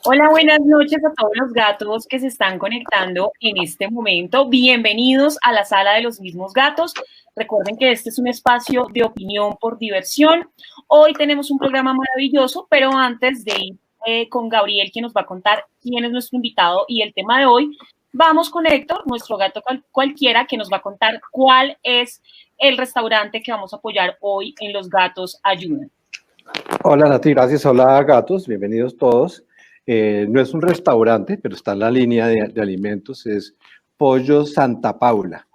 Hola, buenas noches a todos los gatos que se están conectando en este momento. Bienvenidos a la sala de los mismos gatos. Recuerden que este es un espacio de opinión por diversión. Hoy tenemos un programa maravilloso, pero antes de ir con Gabriel, que nos va a contar quién es nuestro invitado y el tema de hoy, vamos con Héctor, nuestro gato cualquiera, que nos va a contar cuál es el restaurante que vamos a apoyar hoy en Los Gatos Ayudan. Hola Nati, gracias. Hola gatos, bienvenidos todos. No es un restaurante, pero está en la línea de alimentos, es Pollo Santa Paula.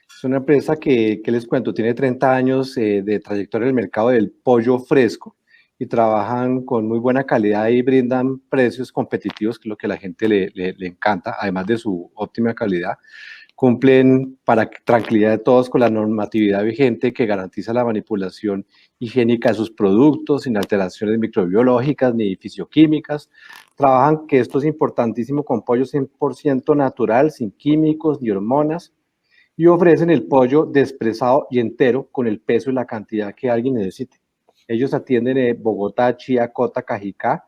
Es una empresa que les cuento, tiene 30 años de trayectoria en el mercado del pollo fresco y trabajan con muy buena calidad y brindan precios competitivos, que es lo que a la gente le encanta, además de su óptima calidad. Cumplen para tranquilidad de todos con la normatividad vigente que garantiza la manipulación higiénica de sus productos sin alteraciones microbiológicas ni fisioquímicas. Trabajan, que esto es importantísimo, con pollo 100% natural, sin químicos ni hormonas, y ofrecen el pollo despresado y entero con el peso y la cantidad que alguien necesite. Ellos atienden en Bogotá, Chía, Cota, Cajicá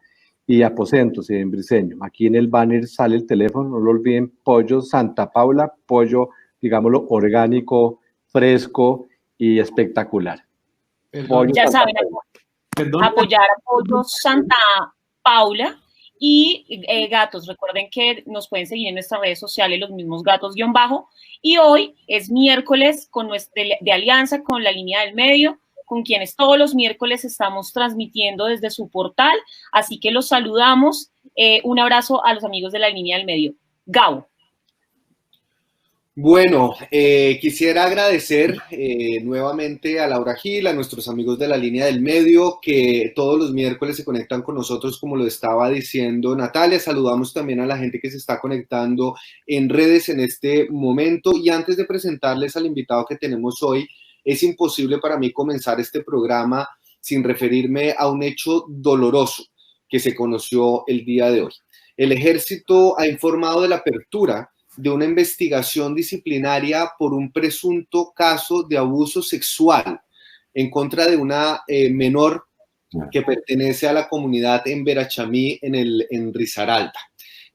y Aposentos en Briceño. Aquí en el banner sale el teléfono, no lo olviden, Pollo Santa Paula, pollo, digámoslo, orgánico, fresco y espectacular. Pollo ya Santa saben, apoyar a Pollo Santa Paula. Y gatos, recuerden que nos pueden seguir en nuestras redes sociales, los mismos gatos-bajo. Y hoy es miércoles de alianza con la línea del medio, con quienes todos los miércoles estamos transmitiendo desde su portal. Así que los saludamos. Un abrazo a los amigos de la línea del medio. Gabo. Bueno, quisiera agradecer nuevamente a Laura Gil, a nuestros amigos de la línea del medio, que todos los miércoles se conectan con nosotros, como lo estaba diciendo Natalia. Saludamos también a la gente que se está conectando en redes en este momento. Y antes de presentarles al invitado que tenemos hoy, es imposible para mí comenzar este programa sin referirme a un hecho doloroso que se conoció el día de hoy. El Ejército ha informado de la apertura de una investigación disciplinaria por un presunto caso de abuso sexual en contra de una menor que pertenece a la comunidad en Verachamí, en Risaralda.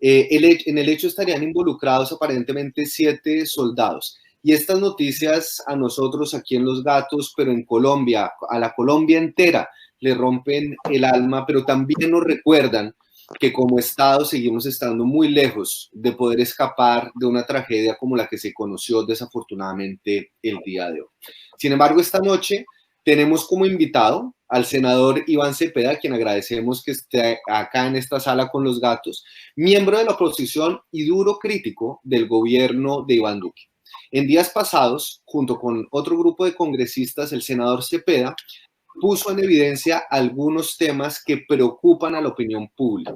En el hecho estarían involucrados aparentemente 7 soldados. Y estas noticias a nosotros aquí en Los Gatos, pero en Colombia, a la Colombia entera, le rompen el alma, pero también nos recuerdan que como Estado seguimos estando muy lejos de poder escapar de una tragedia como la que se conoció desafortunadamente el día de hoy. Sin embargo, esta noche tenemos como invitado al senador Iván Cepeda, a quien agradecemos que esté acá en esta sala con Los Gatos, miembro de la oposición y duro crítico del gobierno de Iván Duque. En días pasados, junto con otro grupo de congresistas, el senador Cepeda puso en evidencia algunos temas que preocupan a la opinión pública.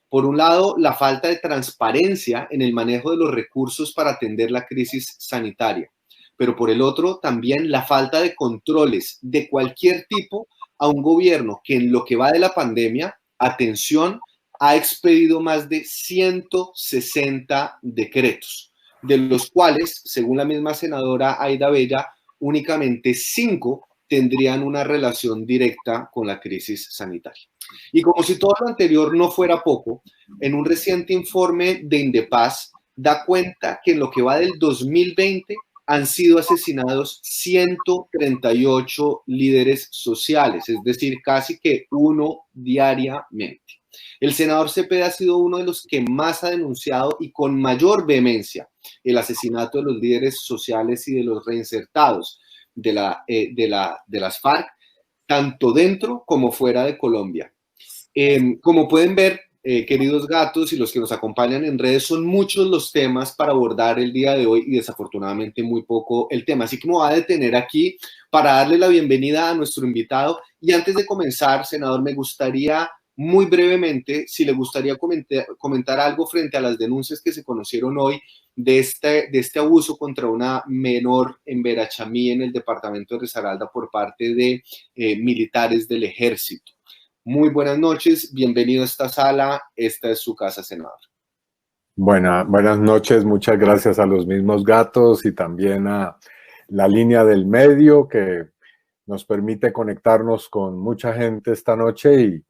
Por un lado, la falta de transparencia en el manejo de los recursos para atender la crisis sanitaria, pero por el otro, también la falta de controles de cualquier tipo a un gobierno que en lo que va de la pandemia, atención, ha expedido más de 160 decretos, de los cuales, según la misma senadora Aida Bella, únicamente 5 tendrían una relación directa con la crisis sanitaria. Y como si todo lo anterior no fuera poco, en un reciente informe de Indepaz da cuenta que en lo que va del 2020 han sido asesinados 138 líderes sociales, es decir, casi que uno diariamente. El senador Cepeda ha sido uno de los que más ha denunciado y con mayor vehemencia el asesinato de los líderes sociales y de los reinsertados de las FARC, tanto dentro como fuera de Colombia. Como pueden ver, queridos gatos y los que nos acompañan en redes, son muchos los temas para abordar el día de hoy y desafortunadamente muy poco el tema. Así que me voy a detener aquí para darle la bienvenida a nuestro invitado. Y antes de comenzar, senador, me gustaría muy brevemente, si le gustaría comentar algo frente a las denuncias que se conocieron hoy de este abuso contra una menor en Verachamí, en el departamento de Risaralda, por parte de militares del ejército. Muy buenas noches, bienvenido a esta sala, esta es su casa, senador. Buenas noches, muchas gracias a los mismos gatos y también a la línea del medio que nos permite conectarnos con mucha gente esta noche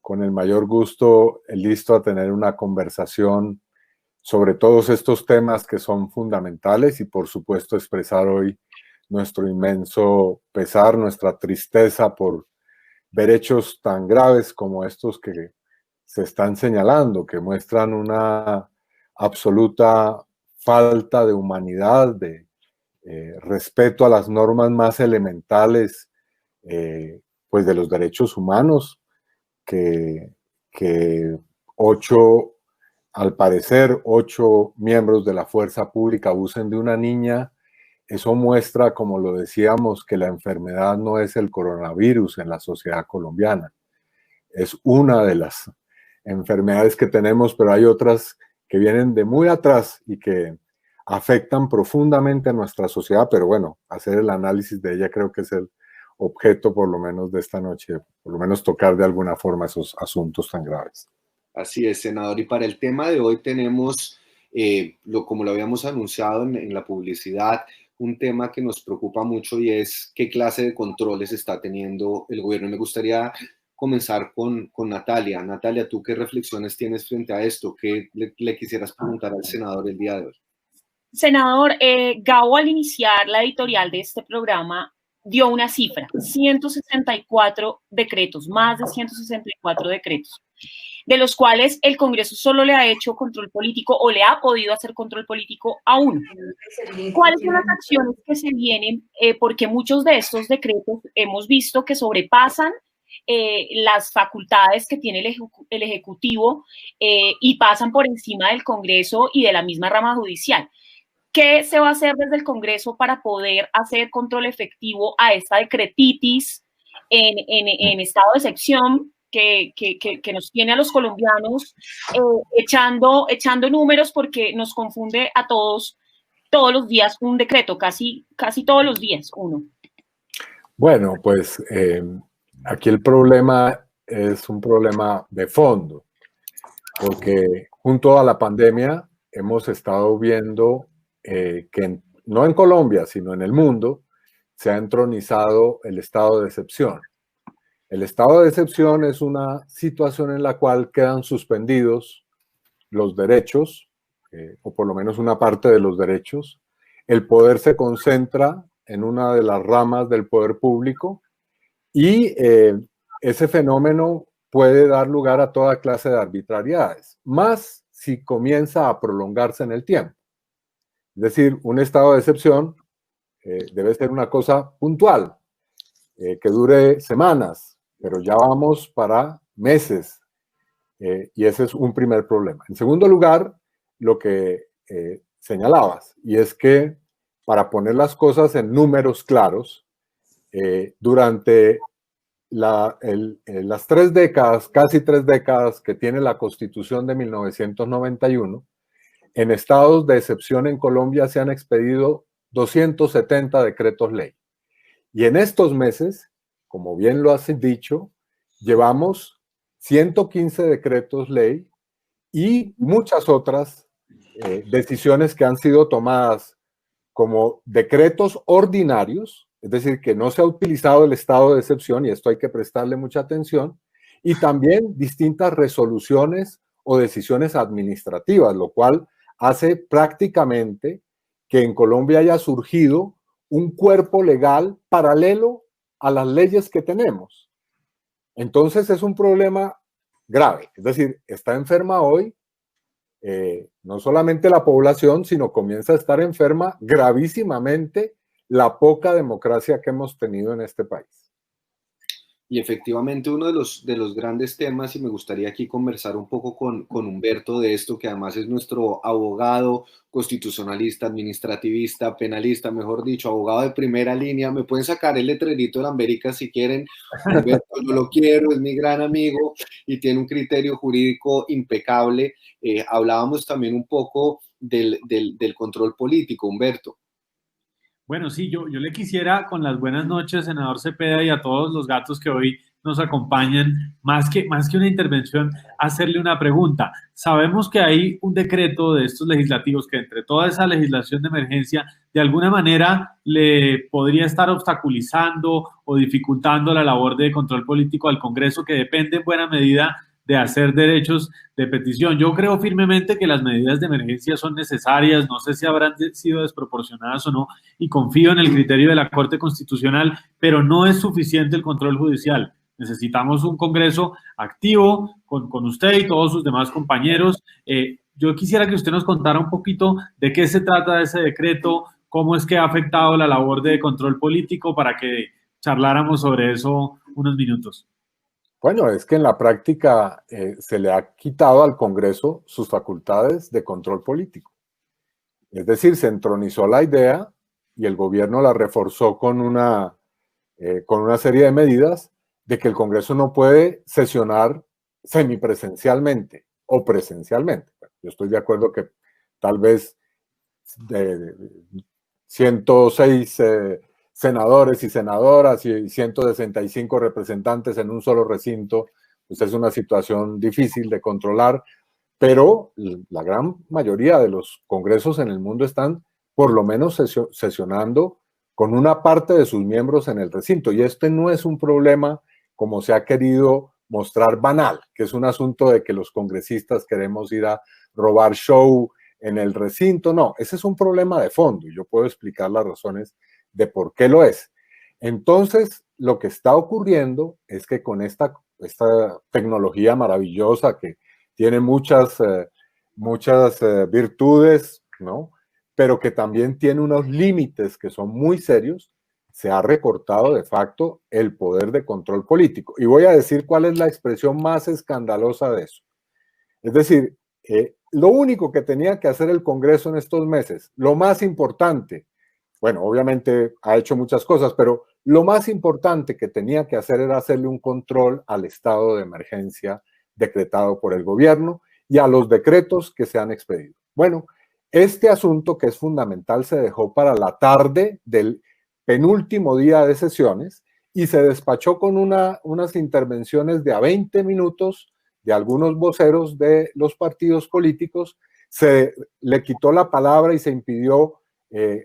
con el mayor gusto listo a tener una conversación sobre todos estos temas que son fundamentales y por supuesto expresar hoy nuestro inmenso pesar, nuestra tristeza por ver hechos tan graves como estos que se están señalando, que muestran una absoluta falta de humanidad, de respeto a las normas más elementales pues de los derechos humanos, que al parecer, 8 miembros de la fuerza pública abusen de una niña. Eso muestra, como lo decíamos, que la enfermedad no es el coronavirus en la sociedad colombiana. Es una de las enfermedades que tenemos, pero hay otras que vienen de muy atrás y que afectan profundamente a nuestra sociedad. Pero bueno, hacer el análisis de ella creo que es el objeto, por lo menos, de esta noche, por lo menos tocar de alguna forma esos asuntos tan graves. Así es, senador. Y para el tema de hoy tenemos, como lo habíamos anunciado en la publicidad, un tema que nos preocupa mucho y es qué clase de controles está teniendo el gobierno. Me gustaría comenzar con Natalia. Natalia, ¿tú qué reflexiones tienes frente a esto? ¿Qué le quisieras preguntar al senador el día de hoy? Senador, Gabo al iniciar la editorial de este programa dio una cifra, 164 decretos, más de 164 decretos, de los cuales el Congreso solo le ha hecho control político o le ha podido hacer control político a uno. ¿Cuáles son las acciones que se vienen? Porque muchos de estos decretos hemos visto que sobrepasan las facultades que tiene el Ejecutivo y pasan por encima del Congreso y de la misma rama judicial. ¿Qué se va a hacer desde el Congreso para poder hacer control efectivo a esta decretitis en estado de excepción que nos tiene a los colombianos echando números porque nos confunde a todos los días un decreto, casi todos los días uno? Bueno, pues aquí el problema es un problema de fondo, porque junto a la pandemia hemos estado viendo que no en Colombia, sino en el mundo, se ha entronizado el estado de excepción. El estado de excepción es una situación en la cual quedan suspendidos los derechos, o por lo menos una parte de los derechos. El poder se concentra en una de las ramas del poder público y ese fenómeno puede dar lugar a toda clase de arbitrariedades, más si comienza a prolongarse en el tiempo. Es decir, un estado de excepción debe ser una cosa puntual, que dure semanas, pero ya vamos para meses, y ese es un primer problema. En segundo lugar, lo que señalabas, y es que para poner las cosas en números claros, durante las 3 décadas, casi 3 décadas que tiene la Constitución de 1991, en estados de excepción en Colombia se han expedido 270 decretos ley. Y en estos meses, como bien lo has dicho, llevamos 115 decretos ley y muchas otras decisiones que han sido tomadas como decretos ordinarios, es decir, que no se ha utilizado el estado de excepción, y esto hay que prestarle mucha atención, y también distintas resoluciones o decisiones administrativas, lo cual hace prácticamente que en Colombia haya surgido un cuerpo legal paralelo a las leyes que tenemos. Entonces es un problema grave, es decir, está enferma hoy no solamente la población, sino comienza a estar enferma gravísimamente la poca democracia que hemos tenido en este país. Y efectivamente uno de los grandes temas, y me gustaría aquí conversar un poco con Humberto de esto, que además es nuestro abogado constitucionalista, administrativista, penalista, mejor dicho, abogado de primera línea. Me pueden sacar el letrerito de la América si quieren. Humberto, yo lo quiero, es mi gran amigo y tiene un criterio jurídico impecable. Hablábamos también un poco del control político, Humberto. Bueno, sí, yo le quisiera, con las buenas noches, senador Cepeda, y a todos los gatos que hoy nos acompañan, más que una intervención, hacerle una pregunta. Sabemos que hay un decreto de estos legislativos que entre toda esa legislación de emergencia, de alguna manera le podría estar obstaculizando o dificultando la labor de control político al Congreso, que depende en buena medida de hacer derechos de petición. Yo creo firmemente que las medidas de emergencia son necesarias, no sé si habrán sido desproporcionadas o no, y confío en el criterio de la Corte Constitucional, pero no es suficiente el control judicial. Necesitamos un Congreso activo con usted y todos sus demás compañeros. Yo quisiera que usted nos contara un poquito de qué se trata ese decreto, cómo es que ha afectado la labor de control político, para que charláramos sobre eso unos minutos. Bueno, es que en la práctica se le ha quitado al Congreso sus facultades de control político. Es decir, se entronizó la idea y el gobierno la reforzó con una serie de medidas de que el Congreso no puede sesionar semipresencialmente o presencialmente. Yo estoy de acuerdo que tal vez 106 senadores y senadoras y 165 representantes en un solo recinto, pues es una situación difícil de controlar, pero la gran mayoría de los congresos en el mundo están por lo menos sesionando con una parte de sus miembros en el recinto, y este no es un problema como se ha querido mostrar banal, que es un asunto de que los congresistas queremos ir a robar show en el recinto. No, ese es un problema de fondo y yo puedo explicar las razones de por qué lo es. Entonces, lo que está ocurriendo es que con esta tecnología maravillosa que tiene muchas virtudes, ¿no? Pero que también tiene unos límites que son muy serios, se ha recortado de facto el poder de control político. Y voy a decir cuál es la expresión más escandalosa de eso. Es decir, lo único que tenía que hacer el Congreso en estos meses, lo más importante, bueno, obviamente ha hecho muchas cosas, pero lo más importante que tenía que hacer era hacerle un control al estado de emergencia decretado por el gobierno y a los decretos que se han expedido. Bueno, este asunto, que es fundamental, se dejó para la tarde del penúltimo día de sesiones y se despachó con unas intervenciones de a 20 minutos de algunos voceros de los partidos políticos. Se le quitó la palabra y se impidió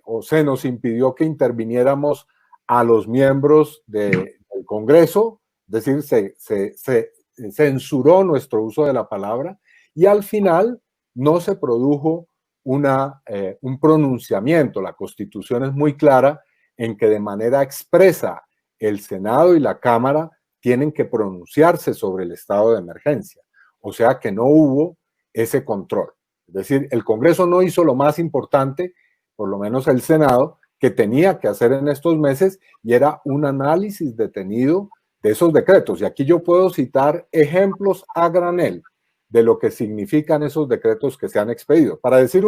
o se nos impidió que interviniéramos a los miembros del Congreso, es decir, se censuró nuestro uso de la palabra y al final no se produjo un pronunciamiento. La Constitución es muy clara en que de manera expresa el Senado y la Cámara tienen que pronunciarse sobre el estado de emergencia. O sea que no hubo ese control. Es decir, el Congreso no hizo lo más importante, por lo menos el Senado, que tenía que hacer en estos meses, y era un análisis detenido de esos decretos. Y aquí yo puedo citar ejemplos a granel de lo que significan esos decretos que se han expedido. Para decir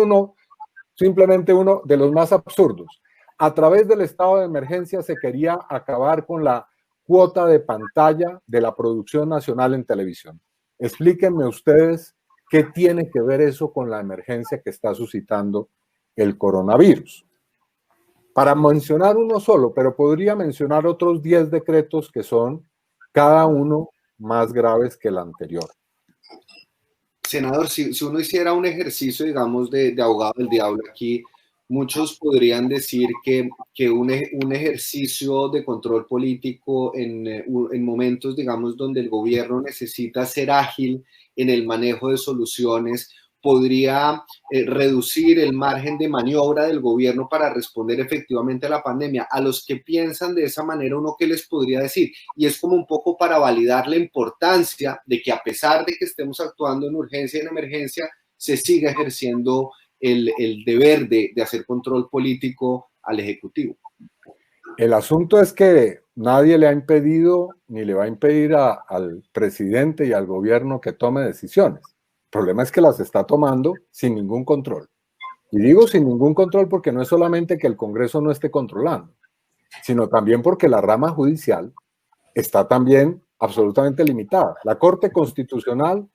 simplemente uno de los más absurdos. A través del estado de emergencia se quería acabar con la cuota de pantalla de la producción nacional en televisión. Explíquenme ustedes qué tiene que ver eso con la emergencia que está suscitando el coronavirus. Para mencionar uno solo, pero podría mencionar otros 10 decretos que son cada uno más graves que el anterior. Senador, si uno hiciera un ejercicio, digamos, de abogado del diablo aquí, muchos podrían decir que un ejercicio de control político en momentos, digamos, donde el gobierno necesita ser ágil en el manejo de soluciones, podría reducir el margen de maniobra del gobierno para responder efectivamente a la pandemia. A los que piensan de esa manera, ¿uno qué les podría decir? Y es como un poco para validar la importancia de que, a pesar de que estemos actuando en urgencia y en emergencia, se siga ejerciendo el deber de hacer control político al Ejecutivo. El asunto es que nadie le ha impedido ni le va a impedir al presidente y al gobierno que tome decisiones. El problema es que las está tomando sin ningún control. Y digo sin ningún control porque no es solamente que el Congreso no esté controlando, sino también porque la rama judicial está también absolutamente limitada. La Corte Constitucional,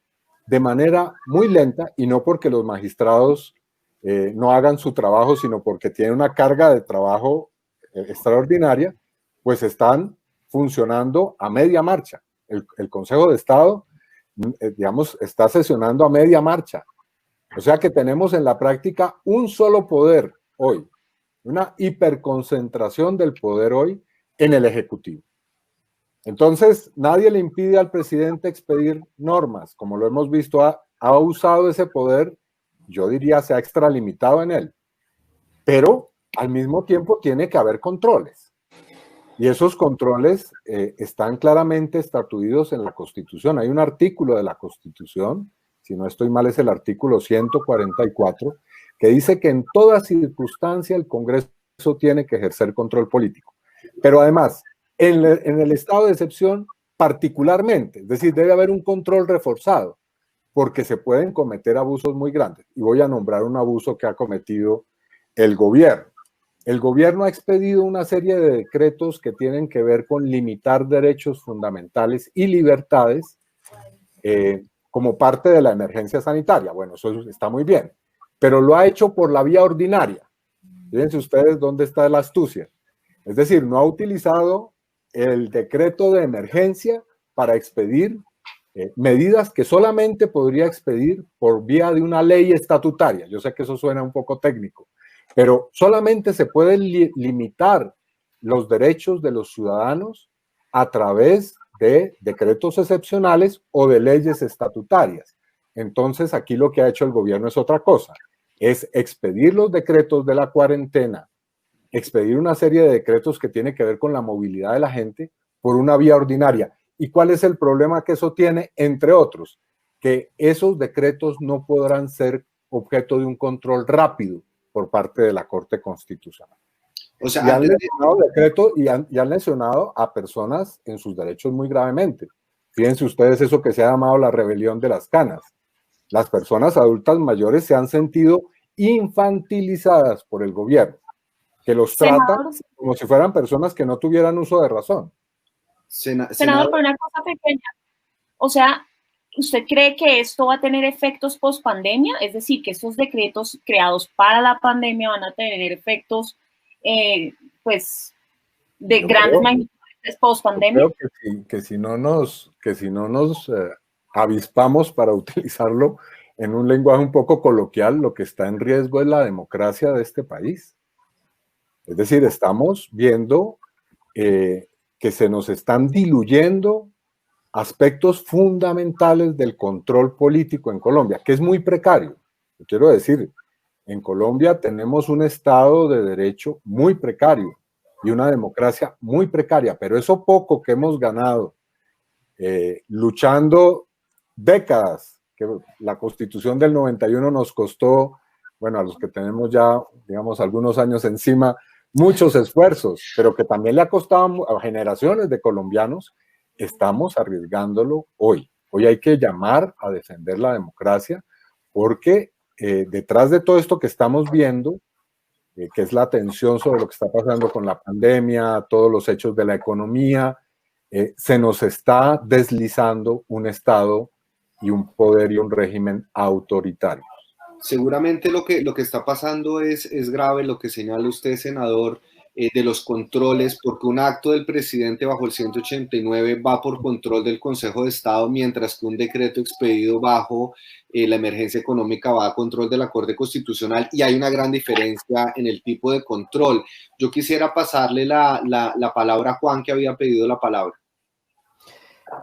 de manera muy lenta, y no porque los magistrados no hagan su trabajo, sino porque tienen una carga de trabajo extraordinaria, pues están funcionando a media marcha. el Consejo de Estado, digamos, está sesionando a media marcha. O sea que tenemos en la práctica un solo poder hoy, una hiperconcentración del poder hoy en el Ejecutivo. Entonces, nadie le impide al presidente expedir normas, como lo hemos visto, ha usado ese poder, yo diría se ha extralimitado en él, pero al mismo tiempo tiene que haber controles. Y esos controles están claramente estatuidos en la Constitución. Hay un artículo de la Constitución, si no estoy mal es el artículo 144, que dice que en toda circunstancia el Congreso tiene que ejercer control político. Pero además, en el estado de excepción particularmente, es decir, debe haber un control reforzado, porque se pueden cometer abusos muy grandes. Y voy a nombrar un abuso que ha cometido el gobierno. El gobierno ha expedido una serie de decretos que tienen que ver con limitar derechos fundamentales y libertades como parte de la emergencia sanitaria. Bueno, eso está muy bien, pero lo ha hecho por la vía ordinaria. Fíjense ustedes dónde está la astucia. Es decir, no ha utilizado el decreto de emergencia para expedir medidas que solamente podría expedir por vía de una ley estatutaria. Yo sé que eso suena un poco técnico, pero solamente se pueden limitar los derechos de los ciudadanos a través de decretos excepcionales o de leyes estatutarias. Entonces, aquí lo que ha hecho el gobierno es otra cosa, es expedir los decretos de la cuarentena, expedir una serie de decretos que tiene que ver con la movilidad de la gente por una vía ordinaria. ¿Y cuál es el problema que eso tiene? Entre otros, que esos decretos no podrán ser objeto de un control rápido por parte de la Corte Constitucional. O sea, y han lesionado decretos y han lesionado a personas en sus derechos muy gravemente. Fíjense ustedes eso que se ha llamado la rebelión de las canas. Las personas adultas mayores se han sentido infantilizadas por el gobierno, que los trata como si fueran personas que no tuvieran uso de razón. Senador, por una cosa pequeña, o sea, ¿usted cree que esto va a tener efectos post pandemia? Es decir, que estos decretos creados para la pandemia van a tener efectos, pues, de grandes magnitudes post pandemia. Creo que si no nos avispamos, para utilizarlo en un lenguaje un poco coloquial, lo que está en riesgo es la democracia de este país. Es decir, estamos viendo que se nos están diluyendo aspectos fundamentales del control político en Colombia, que es muy precario. Yo quiero decir, en Colombia tenemos un Estado de Derecho muy precario y una democracia muy precaria, pero eso poco que hemos ganado luchando décadas, que la Constitución del 91 nos costó, bueno, a los que tenemos ya, digamos, algunos años encima, muchos esfuerzos, pero que también le ha costado a generaciones de colombianos, estamos arriesgándolo hoy. Hoy hay que llamar a defender la democracia porque detrás de todo esto que estamos viendo, que es la tensión sobre lo que está pasando con la pandemia, todos los hechos de la economía, se nos está deslizando un Estado y un poder y un régimen autoritario. Seguramente lo que está pasando es grave, lo que señala usted, senador, de los controles, porque un acto del presidente bajo el 189 va por control del Consejo de Estado, mientras que un decreto expedido bajo la emergencia económica va a control de la Corte Constitucional, y hay una gran diferencia en el tipo de control. Yo quisiera pasarle la palabra a Juan, que había pedido la palabra.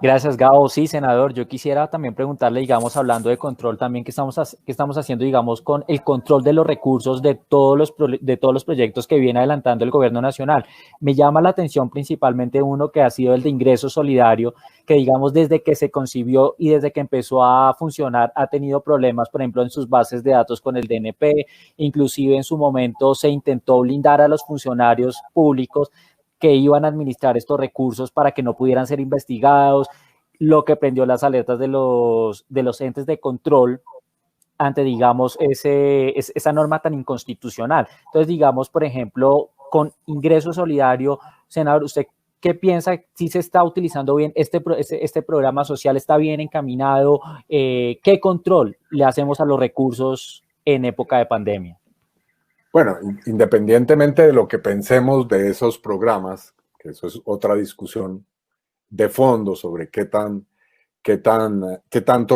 Gracias, Gabo. Sí, senador, yo quisiera también preguntarle, digamos, hablando de control también, ¿qué estamos haciendo, digamos, con el control de los recursos de todos los proyectos que viene adelantando el gobierno nacional? Me llama la atención principalmente uno que ha sido el de ingreso solidario, que, digamos, desde que se concibió y desde que empezó a funcionar ha tenido problemas, por ejemplo, en sus bases de datos con el DNP, inclusive en su momento se intentó blindar a los funcionarios públicos que iban a administrar estos recursos para que no pudieran ser investigados, lo que prendió las alertas de los entes de control ante, digamos, esa norma tan inconstitucional. Entonces, digamos, por ejemplo, con ingreso solidario, senador, ¿usted qué piensa? ¿Si se está utilizando bien este programa social? ¿Está bien encaminado? ¿Qué control le hacemos a los recursos en época de pandemia? Bueno, independientemente de lo que pensemos de esos programas, que eso es otra discusión, de fondo sobre qué tanto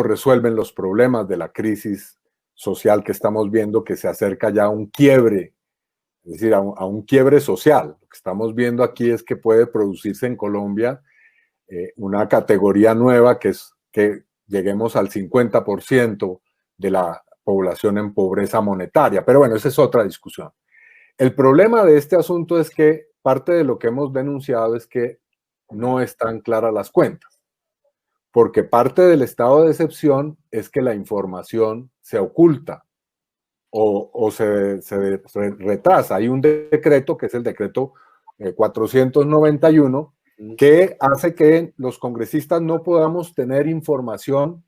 resuelven los problemas de la crisis social que estamos viendo, que se acerca ya a un quiebre, es decir, a un quiebre social. Lo que estamos viendo aquí es que puede producirse en Colombia una categoría nueva, que es que lleguemos al 50% de la población en pobreza monetaria. Pero bueno, esa es otra discusión. El problema de este asunto es que parte de lo que hemos denunciado es que no están claras las cuentas, porque parte del estado de excepción es que la información se oculta o se retrasa. Hay un decreto, que es el decreto 491, que hace que los congresistas no podamos tener información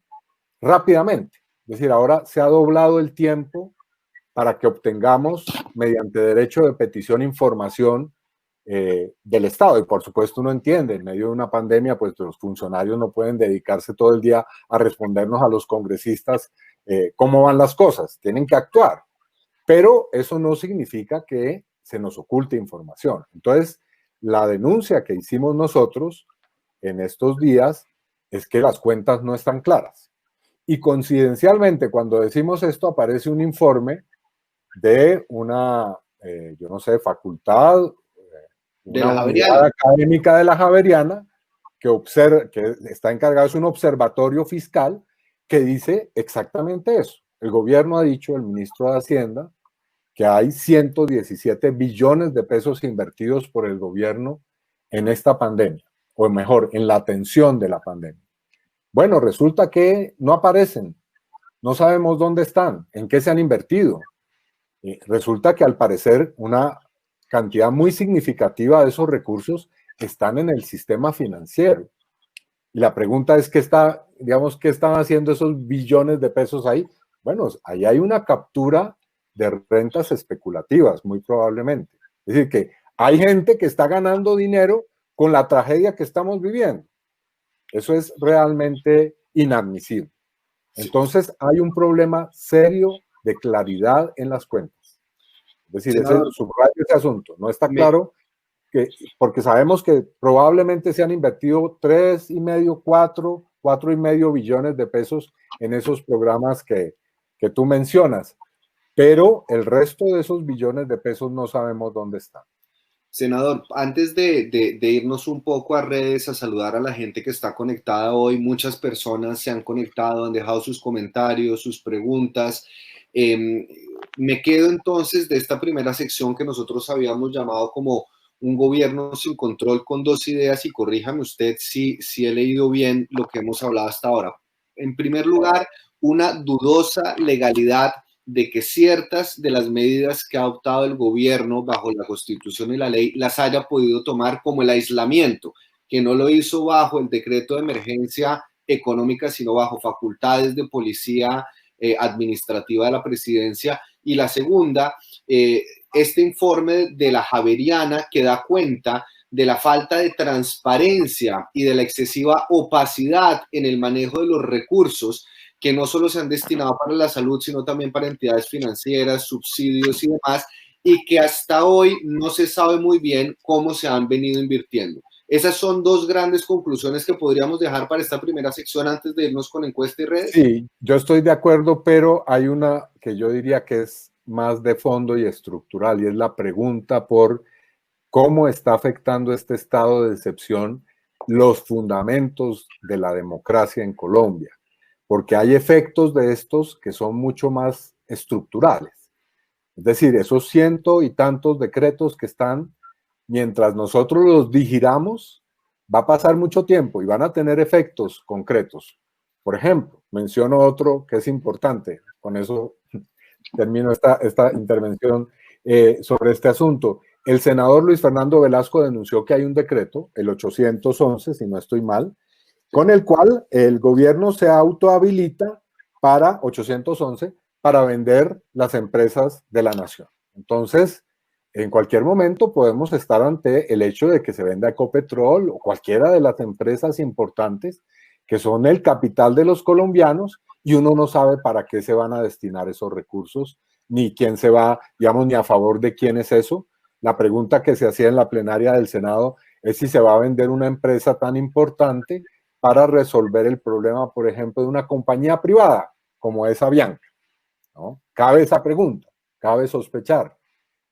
rápidamente. Es decir, ahora se ha doblado el tiempo para que obtengamos, mediante derecho de petición, información del Estado. Y por supuesto uno entiende, en medio de una pandemia, pues los funcionarios no pueden dedicarse todo el día a respondernos a los congresistas cómo van las cosas, tienen que actuar. Pero eso no significa que se nos oculte información. Entonces, la denuncia que hicimos nosotros en estos días es que las cuentas no están claras. Y coincidencialmente, cuando decimos esto, aparece un informe de una, yo no sé, facultad, una unidad académica de la Javeriana, que está encargado, es un observatorio fiscal, que dice exactamente eso. El gobierno ha dicho, el ministro de Hacienda, que hay 117 billones de pesos invertidos por el gobierno en esta pandemia, o mejor, en la atención de la pandemia. Bueno, resulta que no aparecen, no sabemos dónde están, en qué se han invertido. Resulta que al parecer una cantidad muy significativa de esos recursos están en el sistema financiero. Y la pregunta es, ¿qué están haciendo esos billones de pesos ahí? Bueno, ahí hay una captura de rentas especulativas, muy probablemente. Es decir, que hay gente que está ganando dinero con la tragedia que estamos viviendo. Eso es realmente inadmisible. Entonces, hay un problema serio de claridad en las cuentas. Es decir, subrayo ese asunto. No está claro, porque sabemos que probablemente se han invertido 3,5, 4,5 billones de pesos en esos programas que tú mencionas. Pero el resto de esos billones de pesos no sabemos dónde están. Senador, antes de irnos un poco a redes a saludar a la gente que está conectada hoy, muchas personas se han conectado, han dejado sus comentarios, sus preguntas. Me quedo entonces de esta primera sección que nosotros habíamos llamado como un gobierno sin control con dos ideas, y corríjame usted si he leído bien lo que hemos hablado hasta ahora. En primer lugar, una dudosa legalidad de que ciertas de las medidas que ha adoptado el gobierno bajo la Constitución y la ley las haya podido tomar, como el aislamiento, que no lo hizo bajo el decreto de emergencia económica, sino bajo facultades de policía administrativa de la presidencia. Y la segunda, este informe de la Javeriana, que da cuenta de la falta de transparencia y de la excesiva opacidad en el manejo de los recursos, que no solo se han destinado para la salud, sino también para entidades financieras, subsidios y demás, y que hasta hoy no se sabe muy bien cómo se han venido invirtiendo. Esas son dos grandes conclusiones que podríamos dejar para esta primera sección antes de irnos con encuesta y redes. Sí, yo estoy de acuerdo, pero hay una que yo diría que es más de fondo y estructural, y es la pregunta por cómo está afectando este estado de excepción los fundamentos de la democracia en Colombia. Porque hay efectos de estos que son mucho más estructurales. Es decir, esos 100 y tantos decretos que están, mientras nosotros los digiramos, va a pasar mucho tiempo y van a tener efectos concretos. Por ejemplo, menciono otro que es importante, con eso termino esta intervención sobre este asunto. El senador Luis Fernando Velasco denunció que hay un decreto, el 811, si no estoy mal, con el cual el gobierno se autohabilita para 811 para vender las empresas de la nación. Entonces, en cualquier momento podemos estar ante el hecho de que se venda Ecopetrol o cualquiera de las empresas importantes que son el capital de los colombianos, y uno no sabe para qué se van a destinar esos recursos, ni quién se va, digamos, ni a favor de quién es eso. La pregunta que se hacía en la plenaria del Senado es si se va a vender una empresa tan importante para resolver el problema, por ejemplo, de una compañía privada como es Avianca, ¿no? Cabe esa pregunta, cabe sospechar.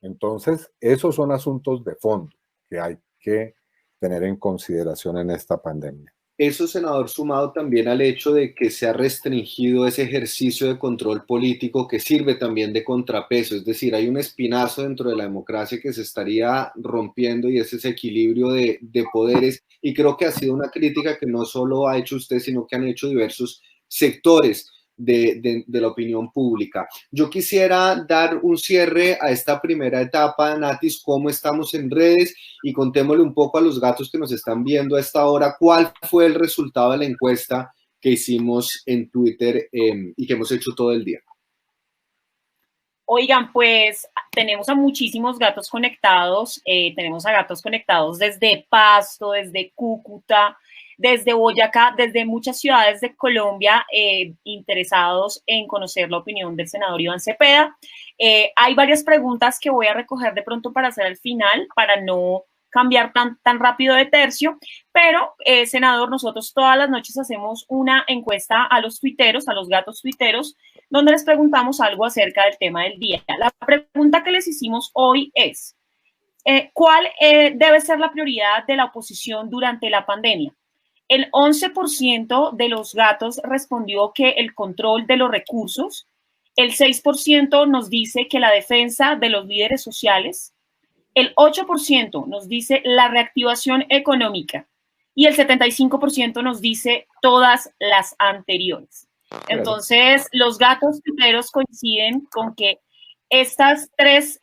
Entonces, esos son asuntos de fondo que hay que tener en consideración en esta pandemia. Eso, senador, sumado también al hecho de que se ha restringido ese ejercicio de control político que sirve también de contrapeso, es decir, hay un espinazo dentro de la democracia que se estaría rompiendo y es ese equilibrio de poderes, y creo que ha sido una crítica que no solo ha hecho usted, sino que han hecho diversos sectores de la opinión pública. Yo quisiera dar un cierre a esta primera etapa, Natis, cómo estamos en redes, y contémosle un poco a los gatos que nos están viendo a esta hora cuál fue el resultado de la encuesta que hicimos en Twitter y que hemos hecho todo el día. Oigan, pues tenemos a muchísimos gatos conectados, tenemos a gatos conectados desde Pasto, desde Cúcuta, desde Boyacá, desde muchas ciudades de Colombia, interesados en conocer la opinión del senador Iván Cepeda. Hay varias preguntas que voy a recoger de pronto para hacer al final, para no cambiar tan rápido de tercio, pero, senador, nosotros todas las noches hacemos una encuesta a los tuiteros, a los gatos tuiteros, donde les preguntamos algo acerca del tema del día. La pregunta que les hicimos hoy es, ¿cuál debe ser la prioridad de la oposición durante la pandemia? El 11% de los gatos respondió que el control de los recursos, el 6% nos dice que la defensa de los líderes sociales, el 8% nos dice la reactivación económica y el 75% nos dice todas las anteriores. Entonces, los gatos tuiteros coinciden con que estas tres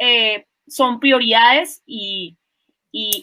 son prioridades y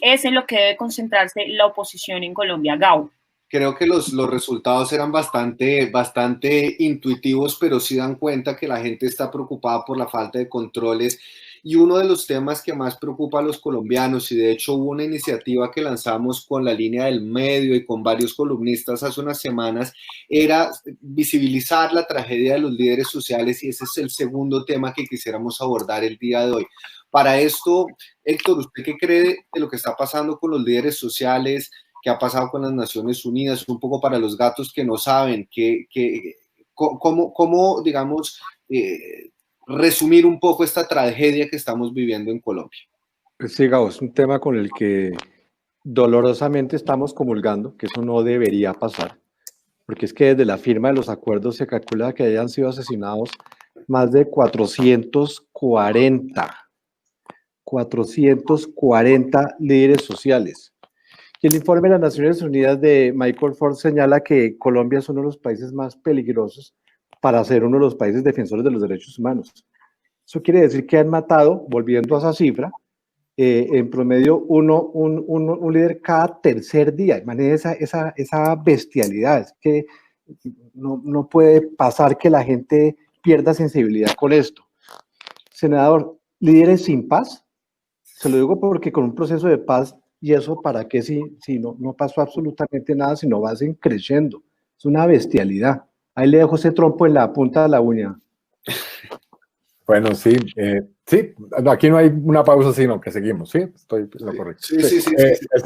es en lo que debe concentrarse la oposición en Colombia. Gao. Creo que los resultados eran bastante intuitivos, pero sí dan cuenta que la gente está preocupada por la falta de controles. Y uno de los temas que más preocupa a los colombianos, y de hecho hubo una iniciativa que lanzamos con la línea del medio y con varios columnistas hace unas semanas, era visibilizar la tragedia de los líderes sociales, y ese es el segundo tema que quisiéramos abordar el día de hoy. Para esto, Héctor, ¿usted qué cree de lo que está pasando con los líderes sociales? ¿Qué ha pasado con las Naciones Unidas? Un poco para los gatos que no saben, cómo digamos, resumir un poco esta tragedia que estamos viviendo en Colombia. Sí, Gabo, es un tema con el que dolorosamente estamos comulgando, que eso no debería pasar, porque es que desde la firma de los acuerdos se calcula que hayan sido asesinados más de 440 líderes sociales. Y el informe de las Naciones Unidas de Michael Ford señala que Colombia es uno de los países más peligrosos para ser uno de los países defensores de los derechos humanos. Eso quiere decir que han matado, volviendo a esa cifra, en promedio un líder cada tercer día. Imagínense esa bestialidad. Es que no puede pasar que la gente pierda sensibilidad con esto. Senador, líderes sin paz, se lo digo porque con un proceso de paz, ¿y eso para qué si no pasó absolutamente nada, sino va creciendo? Es una bestialidad. Ahí le dejo ese trompo en la punta de la uña. Bueno, sí, sí, aquí no hay una pausa, sino que seguimos, ¿sí? Estoy en lo correcto. Sí.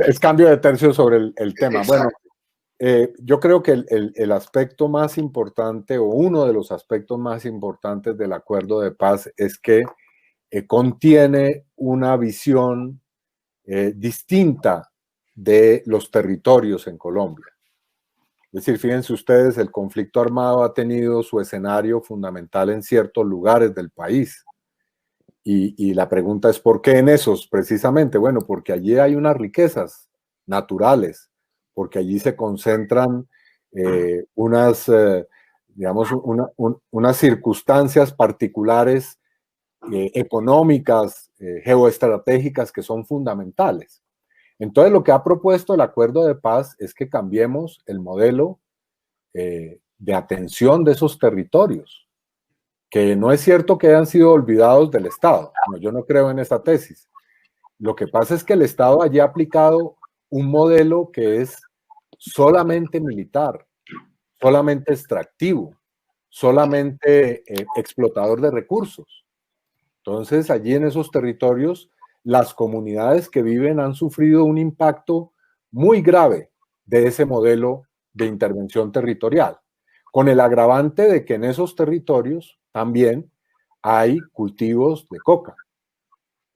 Es cambio de tercio sobre el tema. Exacto. Bueno, yo creo que el aspecto más importante, o uno de los aspectos más importantes del acuerdo de paz, es que contiene una visión distinta de los territorios en Colombia. Es decir, fíjense ustedes, el conflicto armado ha tenido su escenario fundamental en ciertos lugares del país. Y la pregunta es, ¿por qué en esos precisamente? Bueno, porque allí hay unas riquezas naturales, porque allí se concentran unas circunstancias particulares económicas, geoestratégicas, que son fundamentales. Entonces, lo que ha propuesto el acuerdo de paz es que cambiemos el modelo de atención de esos territorios, que no es cierto que hayan sido olvidados del Estado. No, yo no creo en esa tesis. Lo que pasa es que el Estado allí ha aplicado un modelo que es solamente militar, solamente extractivo, solamente explotador de recursos. Entonces, allí en esos territorios, las comunidades que viven han sufrido un impacto muy grave de ese modelo de intervención territorial, con el agravante de que en esos territorios también hay cultivos de coca.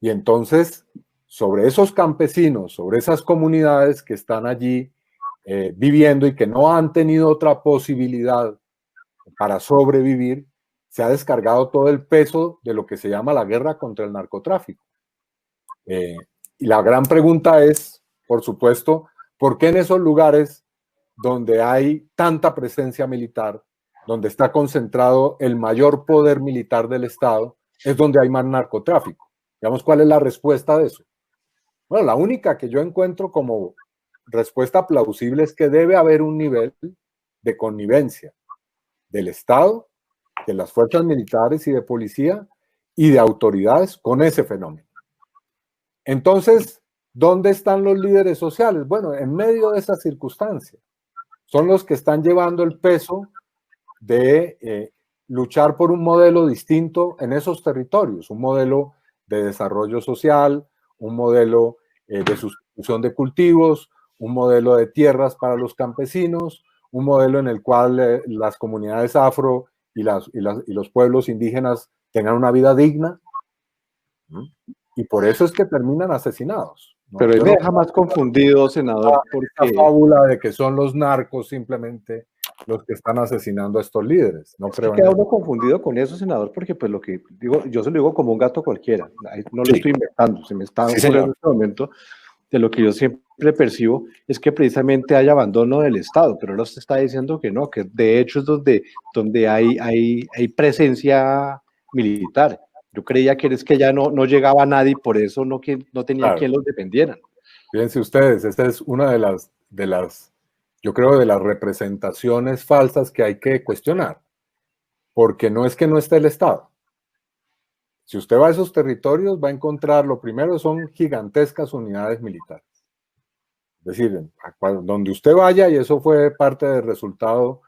Y entonces, sobre esos campesinos, sobre esas comunidades que están allí viviendo y que no han tenido otra posibilidad para sobrevivir, se ha descargado todo el peso de lo que se llama la guerra contra el narcotráfico. Y la gran pregunta es, por supuesto, ¿por qué en esos lugares donde hay tanta presencia militar, donde está concentrado el mayor poder militar del Estado, es donde hay más narcotráfico? Digamos, ¿cuál es la respuesta de eso? Bueno, la única que yo encuentro como respuesta plausible es que debe haber un nivel de connivencia del Estado, de las fuerzas militares y de policía y de autoridades con ese fenómeno. Entonces, ¿dónde están los líderes sociales? Bueno, en medio de esa circunstancia. Son los que están llevando el peso de luchar por un modelo distinto en esos territorios, un modelo de desarrollo social, un modelo de sustitución de cultivos, un modelo de tierras para los campesinos, un modelo en el cual las comunidades afro y los pueblos indígenas tengan una vida digna. Y por eso es que terminan asesinados, ¿no? Pero él me deja más confundido, senador, porque la fábula de que son los narcos simplemente los que están asesinando a estos líderes. No creo. queda uno confundido con eso, senador, porque pues lo que digo, yo se lo digo como un gato cualquiera, no lo estoy inventando, se me está ocurriendo en este momento. De lo que yo siempre percibo es que precisamente hay abandono del Estado, pero él usted está diciendo que no, que de hecho es donde hay presencia militar. Yo creía que es que ya no llegaba nadie y por eso no tenía quien los defendieran. Fíjense ustedes, esta es una de las, yo creo, de las representaciones falsas que hay que cuestionar, porque no es que no esté el Estado. Si usted va a esos territorios, va a encontrar, lo primero son gigantescas unidades militares. Es decir, donde usted vaya, y eso fue parte del resultado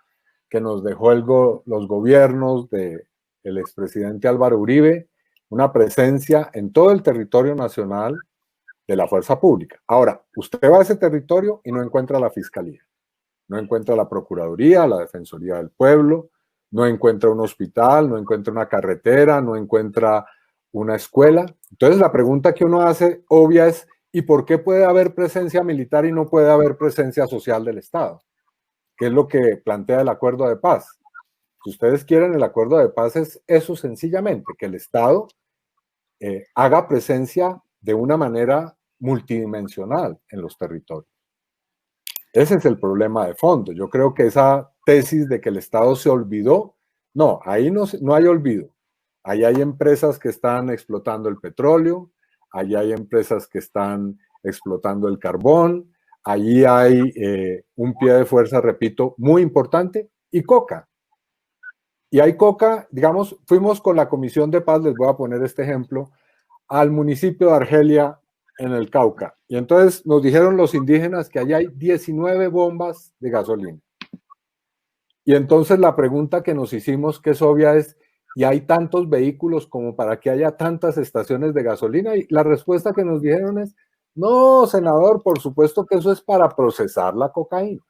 que nos dejó los gobiernos del expresidente Álvaro Uribe, una presencia en todo el territorio nacional de la fuerza pública. Ahora, usted va a ese territorio y no encuentra la fiscalía, no encuentra la procuraduría, la defensoría del pueblo, no encuentra un hospital, no encuentra una carretera, no encuentra una escuela. Entonces la pregunta que uno hace obvia es, ¿y por qué puede haber presencia militar y no puede haber presencia social del Estado? ¿Qué es lo que plantea el acuerdo de paz? Si ustedes quieren, el acuerdo de paz es eso sencillamente, que el Estado haga presencia de una manera multidimensional en los territorios. Ese es el problema de fondo. Yo creo que esa tesis de que el Estado se olvidó, no, ahí no hay olvido. Ahí hay empresas que están explotando el petróleo, allí hay empresas que están explotando el carbón, allí hay un pie de fuerza, repito, muy importante, y coca. Y hay coca, digamos, fuimos con la Comisión de Paz, les voy a poner este ejemplo, al municipio de Argelia en el Cauca. Y entonces nos dijeron los indígenas que allá hay 19 bombas de gasolina. Y entonces la pregunta que nos hicimos, que es obvia, es, ¿y hay tantos vehículos como para que haya tantas estaciones de gasolina? Y la respuesta que nos dijeron es, no, senador, por supuesto que eso es para procesar la cocaína.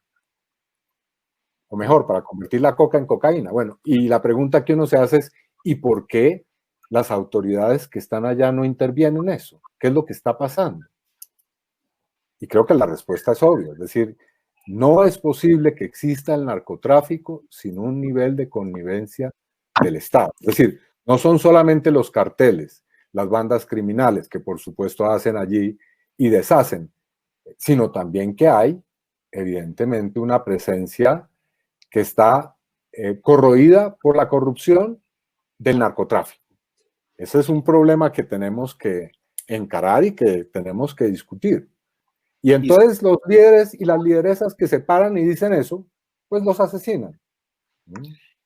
O mejor, para convertir la coca en cocaína. Bueno, y la pregunta que uno se hace es, ¿y por qué las autoridades que están allá no intervienen en eso? ¿Qué es lo que está pasando? Y creo que la respuesta es obvia, es decir, no es posible que exista el narcotráfico sin un nivel de connivencia del Estado. Es decir, no son solamente los carteles, las bandas criminales que por supuesto hacen allí y deshacen, sino también que hay evidentemente una presencia que está corroída por la corrupción del narcotráfico. Ese es un problema que tenemos que encarar y que tenemos que discutir. Y entonces los líderes y las lideresas que se paran y dicen eso, pues los asesinan.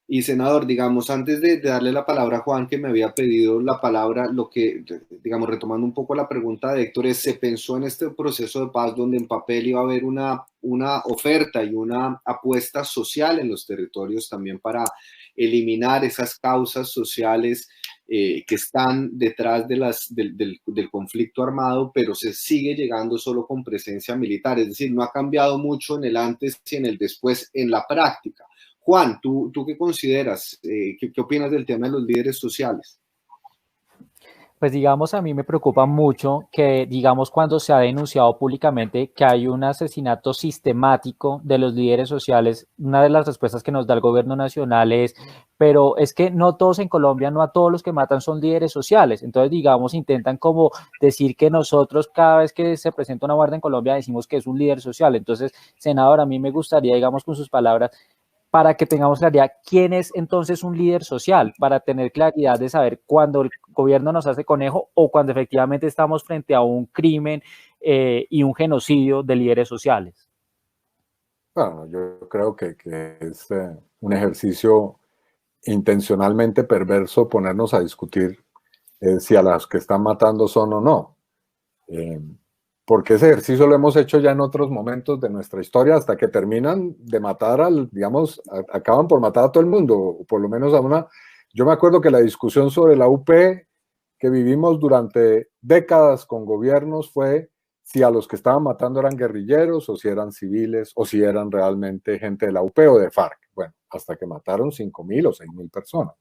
Y senador, digamos, antes de darle la palabra a Juan, que me había pedido la palabra, lo que, digamos, retomando un poco la pregunta de Héctor, es, ¿se pensó en este proceso de paz donde en papel iba a haber una oferta y una apuesta social en los territorios también para eliminar esas causas sociales que están detrás del conflicto armado, pero se sigue llegando solo con presencia militar. Es decir, no ha cambiado mucho en el antes y en el después en la práctica. Juan, ¿tú qué consideras? ¿Qué opinas del tema de los líderes sociales? Pues digamos, a mí me preocupa mucho que, digamos, cuando se ha denunciado públicamente que hay un asesinato sistemático de los líderes sociales, una de las respuestas que nos da el gobierno nacional es, pero es que no todos en Colombia, no a todos los que matan son líderes sociales. Entonces, digamos, intentan como decir que nosotros cada vez que se presenta una muerte en Colombia decimos que es un líder social. Entonces, senador, a mí me gustaría, digamos, con sus palabras, para que tengamos claridad quién es entonces un líder social, para tener claridad de saber cuándo el gobierno nos hace conejo o cuando efectivamente estamos frente a un crimen y un genocidio de líderes sociales. Bueno, yo creo que es un ejercicio intencionalmente perverso ponernos a discutir si a las que están matando son o no. Porque ese ejercicio lo hemos hecho ya en otros momentos de nuestra historia hasta que terminan de matar digamos, acaban por matar a todo el mundo, o por lo menos a una. Yo me acuerdo que la discusión sobre la UP que vivimos durante décadas con gobiernos fue si a los que estaban matando eran guerrilleros o si eran civiles o si eran realmente gente de la UP o de FARC. Bueno, hasta que mataron 5.000 o 6.000 personas.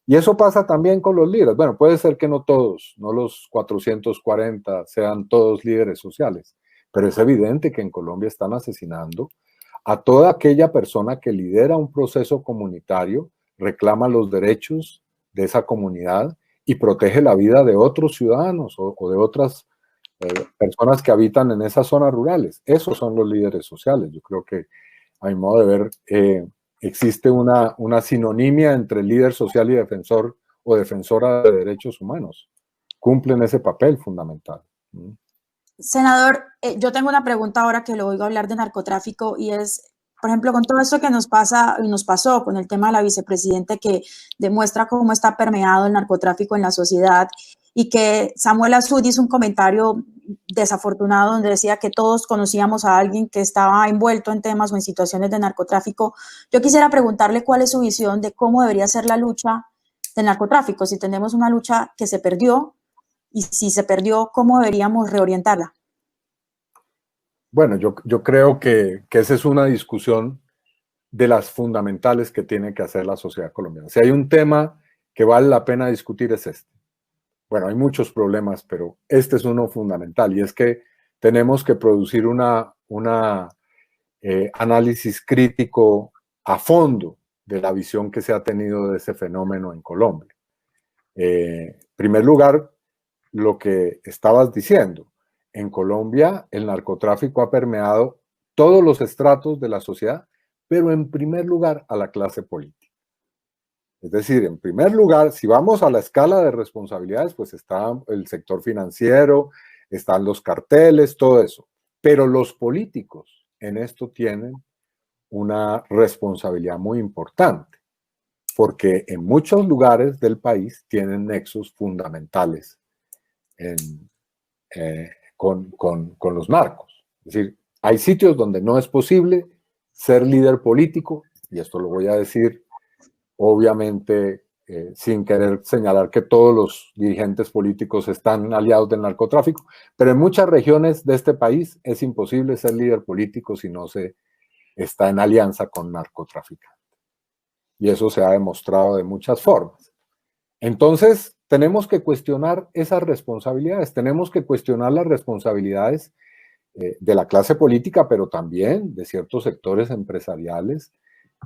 Y eso pasa también con los líderes. Bueno, puede ser que no todos, no los 440 sean todos líderes sociales, pero es evidente que en Colombia están asesinando a toda aquella persona que lidera un proceso comunitario, reclama los derechos de esa comunidad y protege la vida de otros ciudadanos o de otras personas que habitan en esas zonas rurales. Esos son los líderes sociales. Yo creo que, a mi modo de ver, existe una sinonimia entre líder social y defensor o defensora de derechos humanos. Cumplen ese papel fundamental. Senador, yo tengo una pregunta ahora que lo oigo hablar de narcotráfico y es, por ejemplo, con todo esto que nos pasa y nos pasó con el tema de la vicepresidenta que demuestra cómo está permeado el narcotráfico en la sociedad y que Samuel Azud hizo un comentario desafortunado donde decía que todos conocíamos a alguien que estaba envuelto en temas o en situaciones de narcotráfico. Yo quisiera preguntarle cuál es su visión de cómo debería ser la lucha del narcotráfico, si tenemos una lucha que se perdió y si se perdió, ¿cómo deberíamos reorientarla? Bueno, yo creo que esa es una discusión de las fundamentales que tiene que hacer la sociedad colombiana. Si hay un tema que vale la pena discutir es este. Bueno, hay muchos problemas, pero este es uno fundamental y es que tenemos que producir un análisis crítico a fondo de la visión que se ha tenido de ese fenómeno en Colombia. En primer lugar, lo que estabas diciendo, en Colombia el narcotráfico ha permeado todos los estratos de la sociedad, pero en primer lugar a la clase política. Es decir, en primer lugar, si vamos a la escala de responsabilidades, pues está el sector financiero, están los carteles, todo eso. Pero los políticos en esto tienen una responsabilidad muy importante, porque en muchos lugares del país tienen nexos fundamentales con los narcos. Es decir, hay sitios donde no es posible ser líder político, y esto lo voy a decir obviamente sin querer señalar que todos los dirigentes políticos están aliados del narcotráfico, pero en muchas regiones de este país es imposible ser líder político si no se está en alianza con narcotraficantes. Y eso se ha demostrado de muchas formas. Entonces, tenemos que cuestionar esas responsabilidades, tenemos que cuestionar las responsabilidades de la clase política, pero también de ciertos sectores empresariales,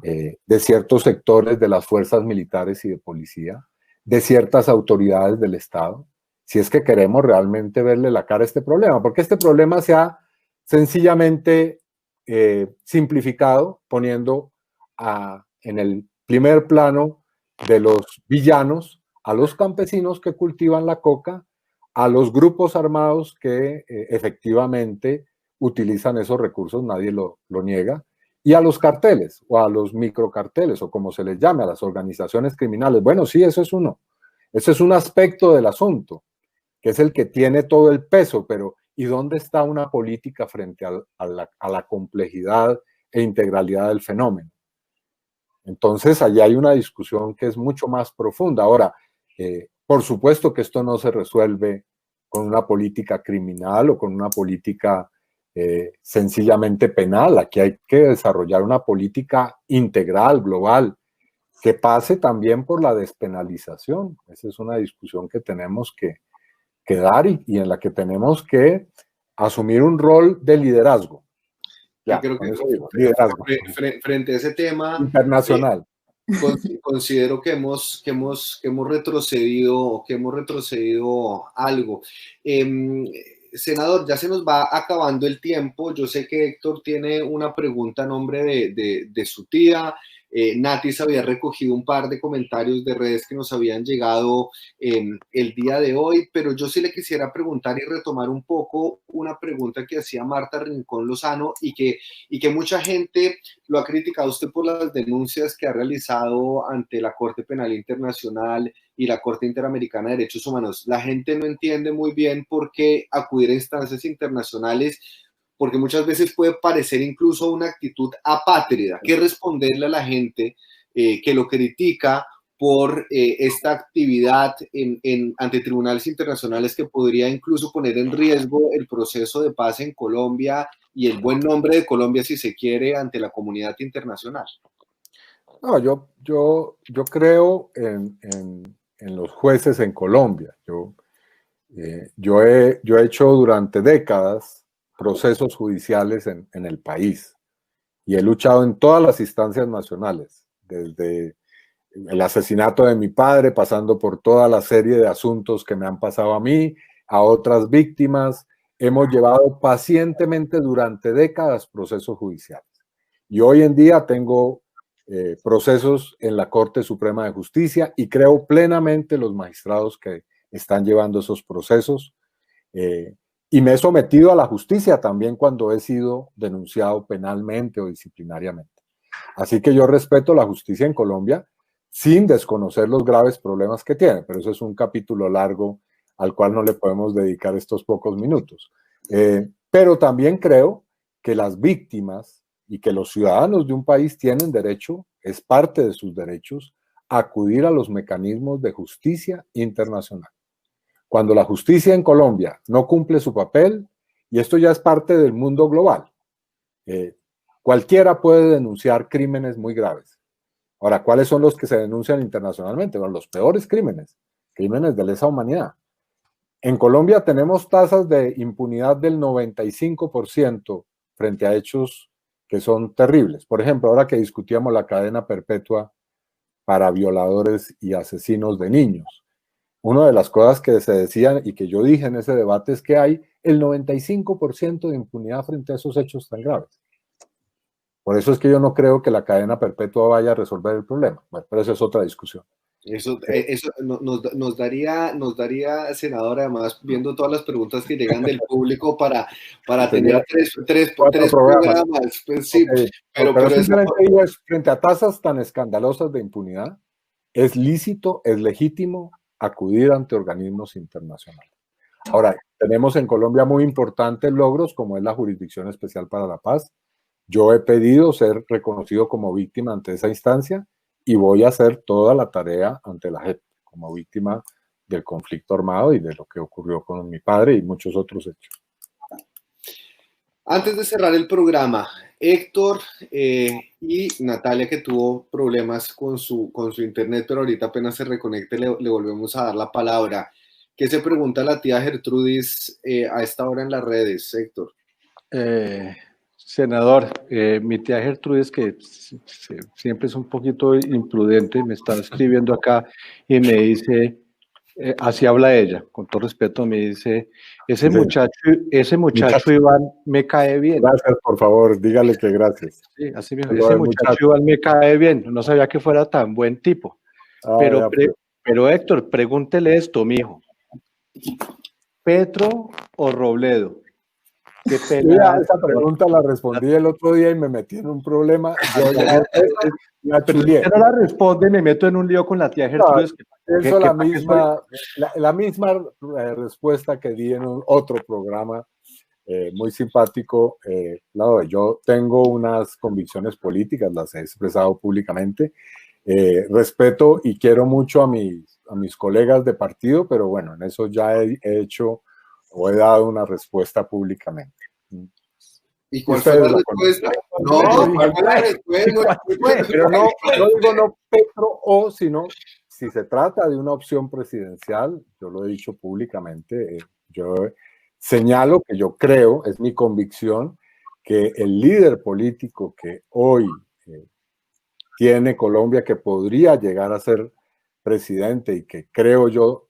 de ciertos sectores de las fuerzas militares y de policía, de ciertas autoridades del Estado, si es que queremos realmente verle la cara a este problema, porque este problema se ha sencillamente simplificado poniendo en el primer plano de los villanos a los campesinos que cultivan la coca, a los grupos armados que efectivamente utilizan esos recursos, nadie lo niega, y a los carteles o a los microcarteles o como se les llame, a las organizaciones criminales. Bueno, sí, eso es uno. Ese es un aspecto del asunto, que es el que tiene todo el peso, pero ¿y dónde está una política frente a la complejidad e integralidad del fenómeno? Entonces, allí hay una discusión que es mucho más profunda. Ahora, por supuesto que esto no se resuelve con una política criminal o con una política sencillamente penal. Aquí hay que desarrollar una política integral, global, que pase también por la despenalización. Esa es una discusión que tenemos que dar y en la que tenemos que asumir un rol de liderazgo. Ya, creo que liderazgo. Frente a ese tema internacional. Considero que hemos retrocedido algo. Senador, ya se nos va acabando el tiempo. Yo sé que Héctor tiene una pregunta a nombre de su tía. Natis había recogido un par de comentarios de redes que nos habían llegado el día de hoy, pero yo sí le quisiera preguntar y retomar un poco una pregunta que hacía Marta Rincón Lozano y que mucha gente lo ha criticado a usted por las denuncias que ha realizado ante la Corte Penal Internacional y la Corte Interamericana de Derechos Humanos. La gente no entiende muy bien por qué acudir a instancias internacionales, porque muchas veces puede parecer incluso una actitud apátrida. ¿Qué responderle a la gente que lo critica por esta actividad ante tribunales internacionales que podría incluso poner en riesgo el proceso de paz en Colombia y el buen nombre de Colombia, si se quiere, ante la comunidad internacional? No, yo creo en los jueces en Colombia. Yo he hecho durante décadas procesos judiciales en el país y he luchado en todas las instancias nacionales, desde el asesinato de mi padre, pasando por toda la serie de asuntos que me han pasado a mí, a otras víctimas. Hemos llevado pacientemente durante décadas procesos judiciales y hoy en día tengo procesos en la Corte Suprema de Justicia y creo plenamente los magistrados que están llevando esos procesos. Y me he sometido a la justicia también cuando he sido denunciado penalmente o disciplinariamente. Así que yo respeto la justicia en Colombia sin desconocer los graves problemas que tiene, pero eso es un capítulo largo al cual no le podemos dedicar estos pocos minutos. Pero también creo que las víctimas y que los ciudadanos de un país tienen derecho, es parte de sus derechos, a acudir a los mecanismos de justicia internacional. Cuando la justicia en Colombia no cumple su papel, y esto ya es parte del mundo global, cualquiera puede denunciar crímenes muy graves. Ahora, ¿cuáles son los que se denuncian internacionalmente? Bueno, los peores crímenes de lesa humanidad. En Colombia tenemos tasas de impunidad del 95% frente a hechos que son terribles. Por ejemplo, ahora que discutíamos la cadena perpetua para violadores y asesinos de niños. Una de las cosas que se decían y que yo dije en ese debate es que hay el 95% de impunidad frente a esos hechos tan graves. Por eso es que yo no creo que la cadena perpetua vaya a resolver el problema. Bueno, pero esa es otra discusión. Eso nos daría, senador, además, viendo todas las preguntas que llegan del público para tener tres programas. Pues, sí, okay. Pero simplemente digo, frente a tasas tan escandalosas de impunidad, es lícito, es legítimo acudir ante organismos internacionales. Ahora, tenemos en Colombia muy importantes logros, como es la Jurisdicción Especial para la Paz. Yo he pedido ser reconocido como víctima ante esa instancia y voy a hacer toda la tarea ante la JEP como víctima del conflicto armado y de lo que ocurrió con mi padre y muchos otros hechos. Antes de cerrar el programa, Héctor y Natalia, que tuvo problemas con su internet, pero ahorita apenas se reconecte le volvemos a dar la palabra. ¿Qué se pregunta la tía Gertrudis a esta hora en las redes, Héctor? Senador, mi tía Gertrudis, que siempre es un poquito imprudente, me está escribiendo acá y me dice, así habla ella, con todo respeto, me dice, ese muchacho Iván me cae bien. Gracias, por favor, dígale que gracias. Sí, así mismo, ese muchacho Iván me cae bien, no sabía que fuera tan buen tipo. Pero Héctor, pregúntele esto, mijo. ¿Petro o Robledo? Esa pregunta la respondí el otro día y me metí en un problema. Pero si no la responde, me meto en un lío con la tía Gertrudis. Eso la misma respuesta que di en otro programa. muy simpático. Yo tengo unas convicciones políticas, las he expresado públicamente. Respeto y quiero mucho a mis colegas de partido, pero bueno, en eso ya he hecho o he dado una respuesta públicamente. ¿Y cuál fue la respuesta? No, ¿cuál fue la respuesta? Pero no digo no Petro o, sino si se trata de una opción presidencial, yo lo he dicho públicamente, yo señalo que yo creo, es mi convicción, que el líder político que hoy tiene Colombia, que podría llegar a ser presidente y que creo yo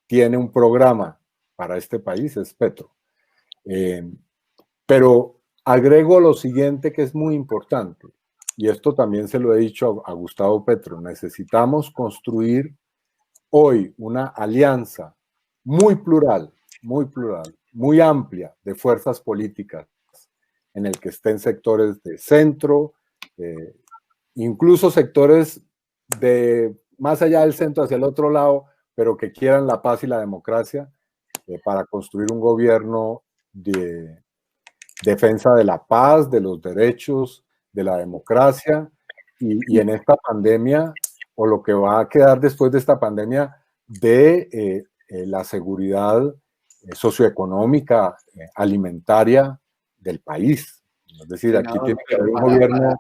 tiene un programa para este país, es Petro. Pero agrego lo siguiente que es muy importante, y esto también se lo he dicho a Gustavo Petro: necesitamos construir hoy una alianza muy plural, muy amplia de fuerzas políticas, en el que estén sectores de centro, incluso sectores de más allá del centro hacia el otro lado, pero que quieran la paz y la democracia, para construir un gobierno de defensa de la paz, de los derechos, de la democracia, y en esta pandemia, o lo que va a quedar después de esta pandemia, de la seguridad socioeconómica, alimentaria del país. Es decir, aquí tiene que haber un gobierno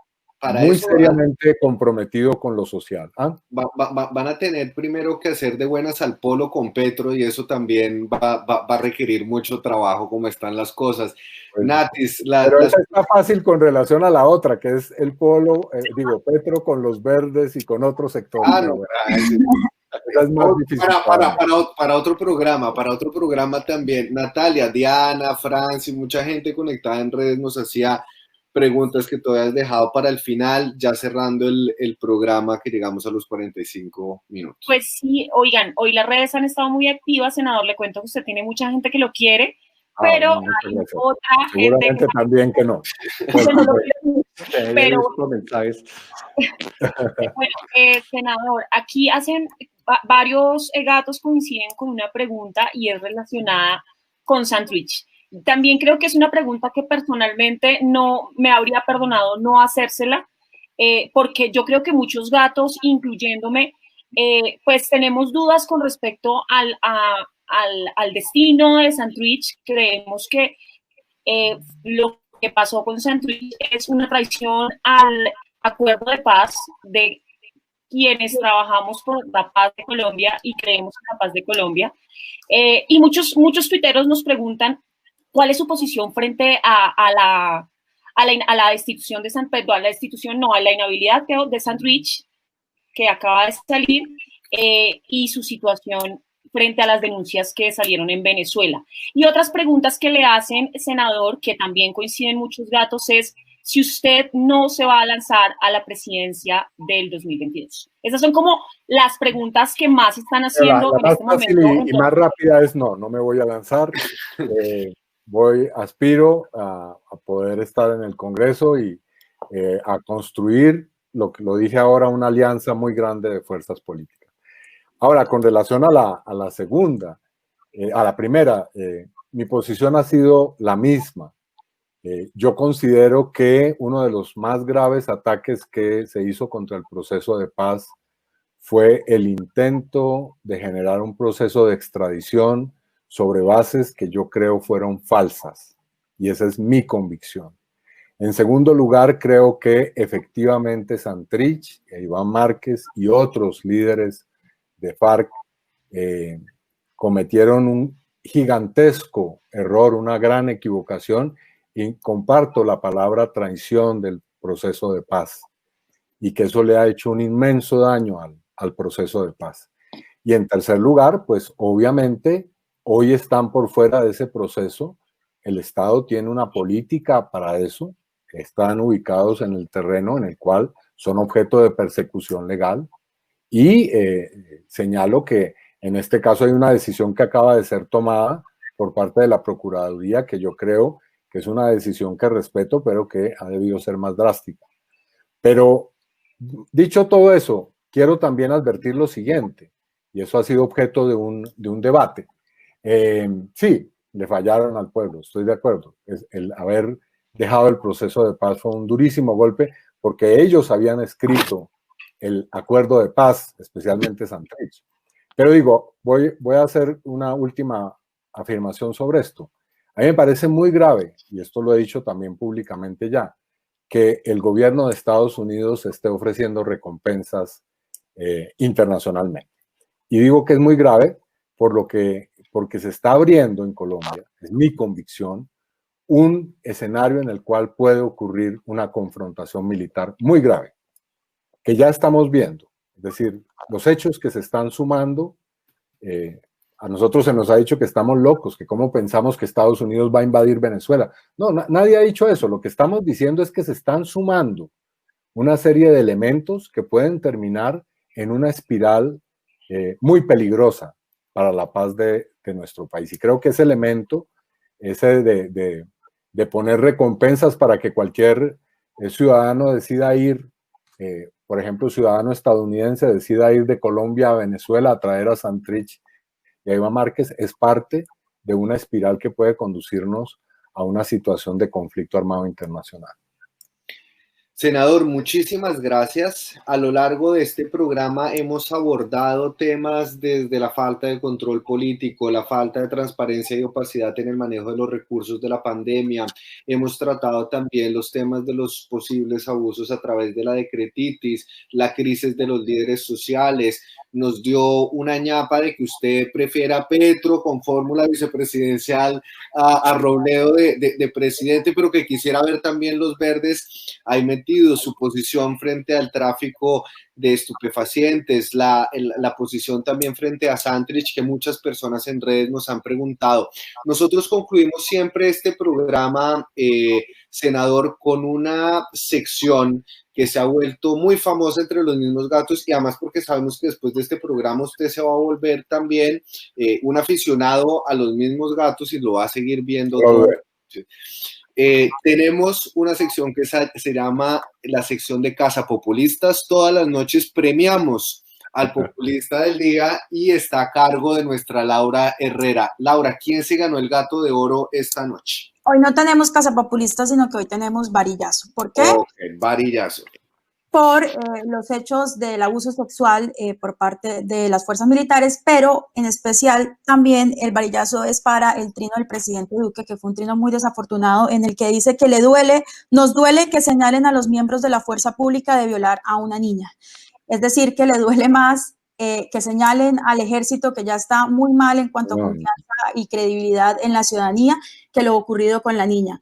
muy seriamente comprometido con lo social. Van a tener primero que hacer de buenas al polo con Petro, y eso también va a requerir mucho trabajo, como están las cosas. Pues, Natis, pero esa está fácil con relación a la otra, que es el polo, Petro con los verdes y con otros sectores. No, es más difícil. Para otro programa también. Natalia, Diana, Franci, mucha gente conectada en redes nos hacía preguntas que todavía has dejado para el final, ya cerrando el programa, que llegamos a los 45 minutos. Pues sí, oigan, hoy las redes han estado muy activas, senador, le cuento que usted tiene mucha gente que lo quiere, pero hay otra seguramente gente también que no. Pero bueno, senador, aquí hacen varios gatos coinciden con una pregunta y es relacionada con Sandwich. También creo que es una pregunta que personalmente no me habría perdonado no hacérsela, porque yo creo que muchos gatos, incluyéndome, pues tenemos dudas con respecto al destino de Sandwich. Creemos que lo que pasó con Sandwich es una traición al acuerdo de paz de quienes trabajamos por la paz de Colombia y creemos en la paz de Colombia. Y muchos tuiteros nos preguntan cuál es su posición frente a la destitución de San Pedro, a la inhabilidad de Sandwich, que acaba de salir, y su situación frente a las denuncias que salieron en Venezuela. Y otras preguntas que le hacen, senador, que también coinciden muchos gatos, es si usted no se va a lanzar a la presidencia del 2022. Esas son como las preguntas que más están haciendo la en este momento. Y más rápida es no me voy a lanzar. Aspiro a poder estar en el Congreso y a construir, lo dije ahora, una alianza muy grande de fuerzas políticas. Ahora, con relación a la segunda, a la primera, mi posición ha sido la misma. Yo considero que uno de los más graves ataques que se hizo contra el proceso de paz fue el intento de generar un proceso de extradición sobre bases que yo creo fueron falsas, y esa es mi convicción. En segundo lugar, creo que efectivamente Santrich, Iván Márquez y otros líderes de FARC cometieron un gigantesco error, una gran equivocación, y comparto la palabra traición del proceso de paz, y que eso le ha hecho un inmenso daño al proceso de paz. Y en tercer lugar, pues obviamente hoy están por fuera de ese proceso. El Estado tiene una política para eso, están ubicados en el terreno en el cual son objeto de persecución legal, y señalo que en este caso hay una decisión que acaba de ser tomada por parte de la Procuraduría, que yo creo que es una decisión que respeto, pero que ha debido ser más drástica. Pero dicho todo eso, quiero también advertir lo siguiente, y eso ha sido objeto de un debate. Sí, le fallaron al pueblo, estoy de acuerdo. El haber dejado el proceso de paz fue un durísimo golpe porque ellos habían escrito el acuerdo de paz, especialmente Santrich. Pero digo, voy a hacer una última afirmación sobre esto. A mí me parece muy grave, y esto lo he dicho también públicamente ya, que el gobierno de Estados Unidos esté ofreciendo recompensas internacionalmente. Y digo que es muy grave porque se está abriendo en Colombia, es mi convicción, un escenario en el cual puede ocurrir una confrontación militar muy grave, que ya estamos viendo. Es decir, los hechos que se están sumando, a nosotros se nos ha dicho que estamos locos, que cómo pensamos que Estados Unidos va a invadir Venezuela. No, nadie ha dicho eso. Lo que estamos diciendo es que se están sumando una serie de elementos que pueden terminar en una espiral muy peligrosa para la paz de nuestro país. Y creo que ese elemento, ese de poner recompensas para que cualquier ciudadano decida ir, por ejemplo, ciudadano estadounidense decida ir de Colombia a Venezuela a traer a Santrich y a Iván Márquez, es parte de una espiral que puede conducirnos a una situación de conflicto armado internacional. Senador, muchísimas gracias. A lo largo de este programa hemos abordado temas desde la falta de control político, la falta de transparencia y opacidad en el manejo de los recursos de la pandemia. Hemos tratado también los temas de los posibles abusos a través de la decretitis, la crisis de los líderes sociales. Nos dio una ñapa de que usted prefiera a Petro con fórmula vicepresidencial a Robledo de presidente, pero que quisiera ver también los verdes ahí metidos, su posición frente al tráfico de estupefacientes, la posición también frente a Santrich, que muchas personas en redes nos han preguntado. Nosotros concluimos siempre este programa, senador, con una sección que se ha vuelto muy famosa entre los mismos gatos y además porque sabemos que después de este programa usted se va a volver también un aficionado a los mismos gatos y lo va a seguir viendo todo. Tenemos una sección que se llama la sección de Cazapopulistas. Todas las noches premiamos al populista del día y está a cargo de nuestra Laura Herrera. Laura, ¿quién se ganó el Gato de Oro esta noche? Hoy no tenemos cazapopulistas, sino que hoy tenemos varillazo. ¿Por qué? Okay, varillazo. Por los hechos del abuso sexual por parte de las fuerzas militares, pero en especial también el varillazo es para el trino del presidente Duque, que fue un trino muy desafortunado en el que dice que nos duele que señalen a los miembros de la fuerza pública de violar a una niña. Es decir, que le duele más que señalen al ejército, que ya está muy mal en cuanto a confianza y credibilidad en la ciudadanía, que lo ocurrido con la niña.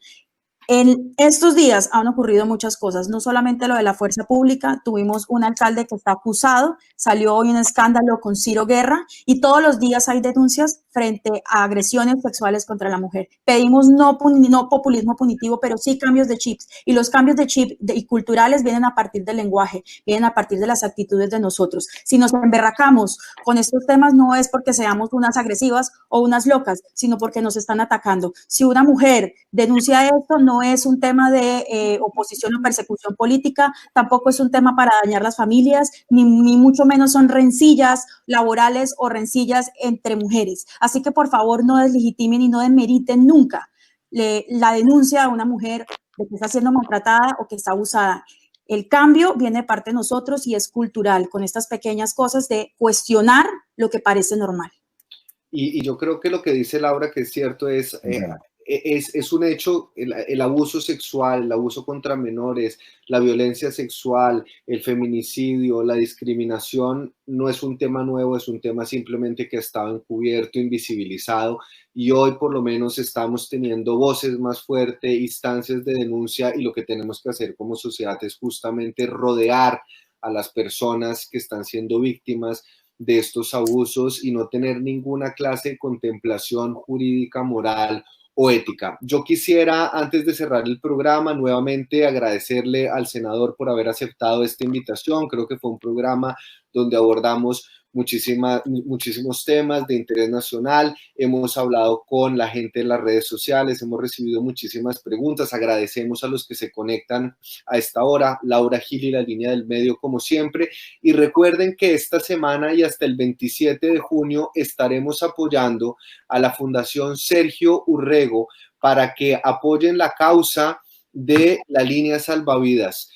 En estos días han ocurrido muchas cosas, no solamente lo de la fuerza pública, tuvimos un alcalde que está acusado, salió hoy un escándalo con Ciro Guerra y todos los días hay denuncias frente a agresiones sexuales contra la mujer. Pedimos no populismo punitivo, pero sí cambios de chips, y los cambios de chip y culturales vienen a partir del lenguaje, vienen a partir de las actitudes de nosotros. Si nos emberracamos con estos temas no es porque seamos unas agresivas o unas locas, sino porque nos están atacando. Si una mujer denuncia esto, no es un tema de oposición o persecución política, tampoco es un tema para dañar las familias, ni mucho menos son rencillas laborales o rencillas entre mujeres. Así que por favor no deslegitimen y no demeriten nunca la denuncia a una mujer de que está siendo maltratada o que está abusada. El cambio viene de parte de nosotros y es cultural, con estas pequeñas cosas de cuestionar lo que parece normal. Y yo creo que lo que dice Laura, que es cierto, es un hecho, el abuso sexual, el abuso contra menores, la violencia sexual, el feminicidio, la discriminación, no es un tema nuevo, es un tema simplemente que ha estado encubierto, invisibilizado, y hoy por lo menos estamos teniendo voces más fuertes, instancias de denuncia, y lo que tenemos que hacer como sociedad es justamente rodear a las personas que están siendo víctimas de estos abusos y no tener ninguna clase de contemplación jurídica, moral o ética. Yo quisiera, antes de cerrar el programa, nuevamente agradecerle al senador por haber aceptado esta invitación. Creo que fue un programa donde abordamos muchísimos temas de interés nacional. Hemos hablado con la gente en las redes sociales, hemos recibido muchísimas preguntas. Agradecemos a los que se conectan a esta hora. Laura Gil y la línea del medio, como siempre. Y recuerden que esta semana y hasta el 27 de junio estaremos apoyando a la Fundación Sergio Urrego para que apoyen la causa de la línea salvavidas.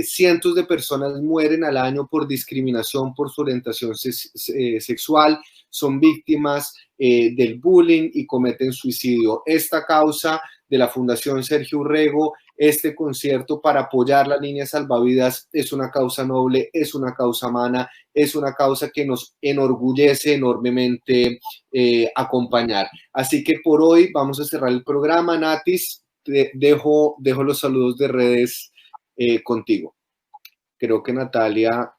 Cientos de personas mueren al año por discriminación por su orientación sexual, son víctimas del bullying y cometen suicidio. Esta causa de la Fundación Sergio Urrego, este concierto para apoyar la línea salvavidas es una causa noble, es una causa humana, es una causa que nos enorgullece enormemente acompañar. Así que por hoy vamos a cerrar el programa. Natis, dejo los saludos de redes contigo. Creo que Natalia...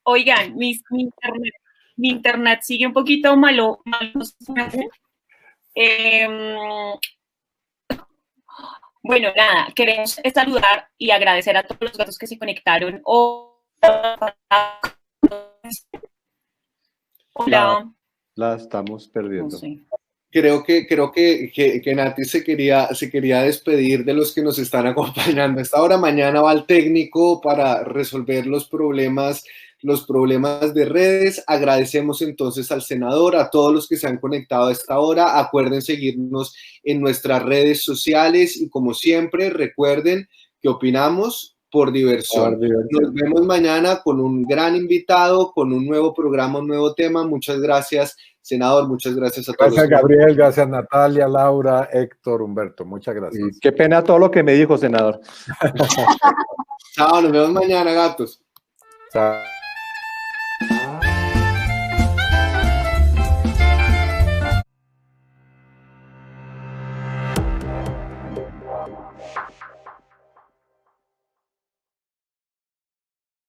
Oigan, mi internet sigue un poquito malo. Bueno, nada, queremos saludar y agradecer a todos los gatos que se conectaron. Hola. La estamos perdiendo. No sé. Creo que Nati se quería despedir de los que nos están acompañando. A esta hora mañana va el técnico para resolver los problemas de redes. Agradecemos entonces al senador, a todos los que se han conectado a esta hora. Acuerden seguirnos en nuestras redes sociales y como siempre recuerden que opinamos por diversión. Nos vemos mañana con un gran invitado, con un nuevo programa, un nuevo tema. Muchas gracias, senador. Muchas gracias a todos. Gracias, Gabriel. Gracias, Natalia, Laura, Héctor, Humberto. Muchas gracias. Y qué pena todo lo que me dijo, senador. Chao, nos vemos mañana, gatos. Chao.